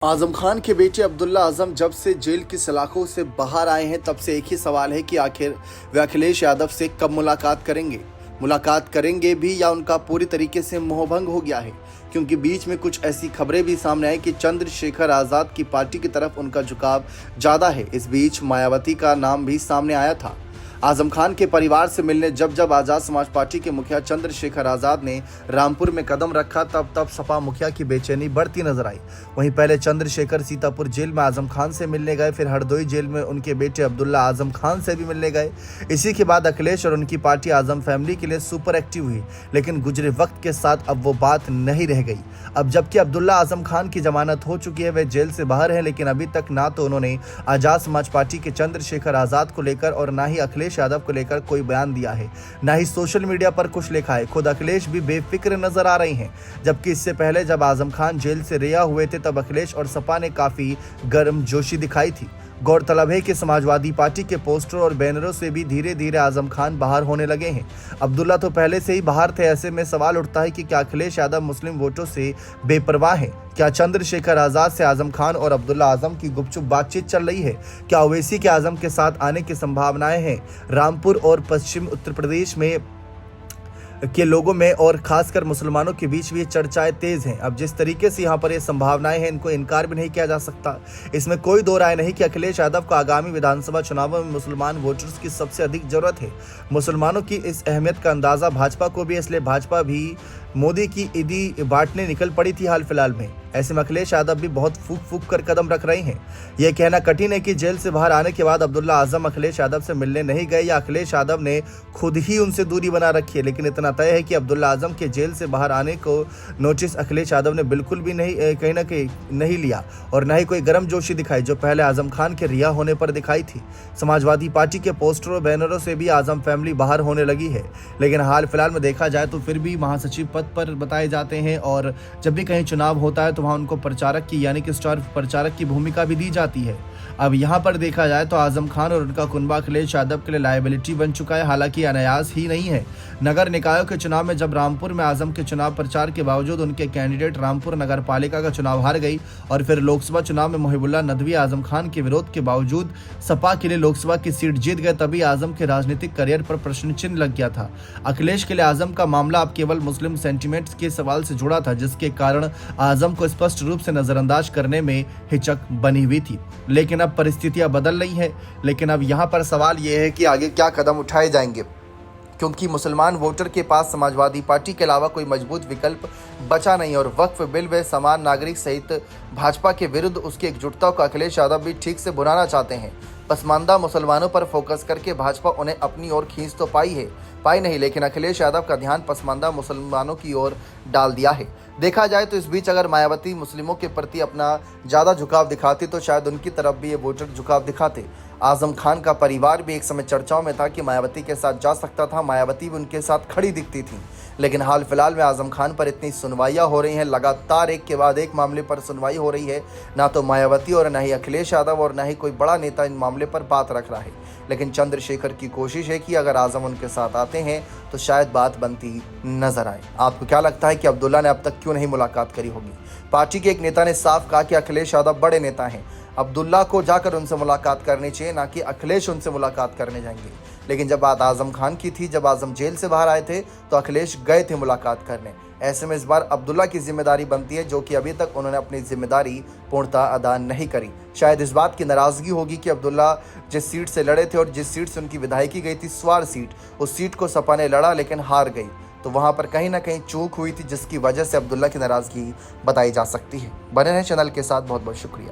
आजम खान के बेटे अब्दुल्ला आजम जब से जेल की सलाखों से बाहर आए हैं तब से एक ही सवाल है कि आखिर वे अखिलेश यादव से कब मुलाकात करेंगे भी या उनका पूरी तरीके से मोहभंग हो गया है। क्योंकि बीच में कुछ ऐसी खबरें भी सामने आई कि चंद्रशेखर आजाद की पार्टी की तरफ उनका झुकाव ज्यादा है। इस बीच मायावती का नाम भी सामने आया था। आजम खान के परिवार से मिलने जब आजाद समाज पार्टी के मुखिया चंद्रशेखर आजाद ने रामपुर में कदम रखा तब सपा मुखिया की बेचैनी बढ़ती नजर आई। वहीं पहले चंद्रशेखर सीतापुर जेल में आजम खान से मिलने गए, फिर हरदोई जेल में उनके बेटे अब्दुल्ला आजम खान से भी मिलने गए। इसी के बाद अखिलेश और उनकी पार्टी आजम फैमिली के लिए सुपर एक्टिव हुई, लेकिन गुजरे वक्त के साथ अब वो बात नहीं रह गई। अब जबकि अब्दुल्ला आजम खान की जमानत हो चुकी है, वे जेल से बाहर हैं, लेकिन अभी तक ना तो उन्होंने आजाद समाज पार्टी के चंद्रशेखर आजाद को लेकर और ना ही अखिलेश यादव को लेकर कोई बयान दिया है, ना ही सोशल मीडिया पर कुछ लिखा है। खुद अखिलेश भी बेफिक्र नजर आ रहे हैं। जबकि इससे पहले जब आजम खान जेल से रिहा हुए थे तब अखिलेश और सपा ने काफी गर्मजोशी दिखाई थी। गौरतलब है कि समाजवादी पार्टी के पोस्टर और बैनरों से भी धीरे धीरे आजम खान बाहर होने लगे हैं। अब्दुल्ला तो पहले से ही बाहर थे। ऐसे में सवाल उठता है कि क्या अखिलेश यादव मुस्लिम वोटों से बेपरवाह हैं? क्या चंद्रशेखर आजाद से आजम खान और अब्दुल्ला आजम की गुपचुप बातचीत चल रही है? क्या ओवैसी के आजम के साथ आने की संभावनाएं हैं? रामपुर और पश्चिम उत्तर प्रदेश में के लोगों में और खासकर मुसलमानों के बीच भी ये चर्चाएं तेज हैं। अब जिस तरीके से यहाँ पर ये संभावनाएं हैं, इनको इनकार भी नहीं किया जा सकता। इसमें कोई दो राय नहीं कि अखिलेश यादव को आगामी विधानसभा चुनावों में मुसलमान वोटर्स की सबसे अधिक जरूरत है। मुसलमानों की इस अहमियत का अंदाजा भाजपा को भी, इसलिए भाजपा भी मोदी की ईदी बांटने निकल पड़ी थी हाल फिलहाल में। ऐसे में अखिलेश यादव भी बहुत फूक कर कदम रख रहे हैं। यह कहना कठिन है कि जेल से बाहर आने के बाद अब्दुल्ला आजम अखिलेश यादव से मिलने नहीं गए या अखिलेश यादव ने खुद ही उनसे दूरी बना रखी है। लेकिन इतना तय है कि अब्दुल्ला आजम के जेल से बाहर आने को नोटिस अखिलेश यादव ने बिल्कुल भी कहीं ना कहीं नहीं लिया और न ही कोई गर्मजोशी दिखाई, जो पहले आजम खान के रिहा होने पर दिखाई थी। समाजवादी पार्टी के पोस्टरों बैनरों से भी आजम फैमिली बाहर होने लगी है। लेकिन हाल फिलहाल में देखा जाए तो फिर भी महासचिव पद पर बताए जाते हैं और जब भी कहीं चुनाव होता है तो वहां उनको प्रचारक की यानी कि स्टार प्रचारक की भूमिका भी दी जाती है। अब यहां पर देखा जाए तो आजम खान और उनका कुनबा अखिलेश यादव के लिए लायबिलिटी बन चुका है। हालांकि अनायास ही नहीं है। नगर निकायों के चुनाव में जब रामपुर में आजम के चुनाव प्रचार के बावजूद उनके कैंडिडेट रामपुर नगर पालिका का चुनाव हार गई और फिर लोकसभा चुनाव में मोहिबुल्लाह नदवी आजम खान के विरोध के बावजूद सपा के लिए लोकसभा की सीट जीत गए, तभी आजम के राजनीतिक करियर पर प्रश्न चिन्ह लग गया था। अखिलेश के लिए आजम का मामला अब केवल मुस्लिम सेंटिमेंट्स के सवाल से जुड़ा था, जिसके कारण आजम को स्पष्ट रूप से नजरअंदाज करने में हिचक बनी हुई थी। लेकिन अब परिस्थितियां बदल रही हैं। लेकिन अब यहाँ पर सवाल यह है कि आगे क्या कदम उठाए जाएंगे, क्योंकि मुसलमान वोटर के पास समाजवादी पार्टी के अलावा कोई मजबूत विकल्प बचा नहीं और वक्फ बिल व समान नागरिक सहित भाजपा के विरुद्ध उसकी एकजुटता को अखिलेश यादव भी ठीक से भुनाना चाहते हैं। पसमानदा मुसलमानों पर फोकस करके भाजपा उन्हें अपनी ओर खींच तो पाई नहीं, लेकिन अखिलेश यादव का ध्यान पसमानदा मुसलमानों की ओर डाल दिया है। देखा जाए तो इस बीच अगर मायावती मुस्लिमों के प्रति अपना ज़्यादा झुकाव दिखाती तो शायद उनकी तरफ भी ये वोटर झुकाव दिखाते। आजम खान का परिवार भी एक समय चर्चाओं में था कि मायावती के साथ जा सकता था, मायावती भी उनके साथ खड़ी दिखती थी। लेकिन हाल फिलहाल में आजम खान पर इतनी सुनवाइयाँ हो रही हैं, लगातार एक के बाद एक मामले पर सुनवाई हो रही है। ना तो मायावती और ना ही अखिलेश यादव और ना ही कोई बड़ा नेता इन मामले पर बात रख रहा है। लेकिन चंद्रशेखर की कोशिश है कि अगर आजम उनके साथ आते हैं तो शायद बात बनती नजर आए। आपको क्या लगता है कि अब्दुल्ला ने अब तक क्यों नहीं मुलाकात करी होगी? पार्टी के एक नेता ने साफ कहा कि अखिलेश यादव बड़े नेता हैं, अब्दुल्ला को जाकर उनसे मुलाकात करनी चाहिए, ना कि अखिलेश उनसे मुलाकात करने जाएंगे। लेकिन जब बात आजम खान की थी, जब आजम जेल से बाहर आए थे तो अखिलेश गए थे मुलाकात करने। ऐसे में इस बार अब्दुल्ला की जिम्मेदारी बनती है, जो कि अभी तक उन्होंने अपनी जिम्मेदारी पूर्णतः अदा नहीं करी। शायद इस बात की नाराजगी होगी कि अब्दुल्ला जिस सीट से लड़े थे और जिस सीट से उनकी विधायकी गई थी, स्वार सीट, उस सीट को सपा ने लड़ा लेकिन हार गई। तो वहां पर कहीं ना कहीं चूक हुई थी, जिसकी वजह से अब्दुल्ला की नाराजगी बताई जा सकती है। बने रहें चैनल के साथ। बहुत बहुत शुक्रिया।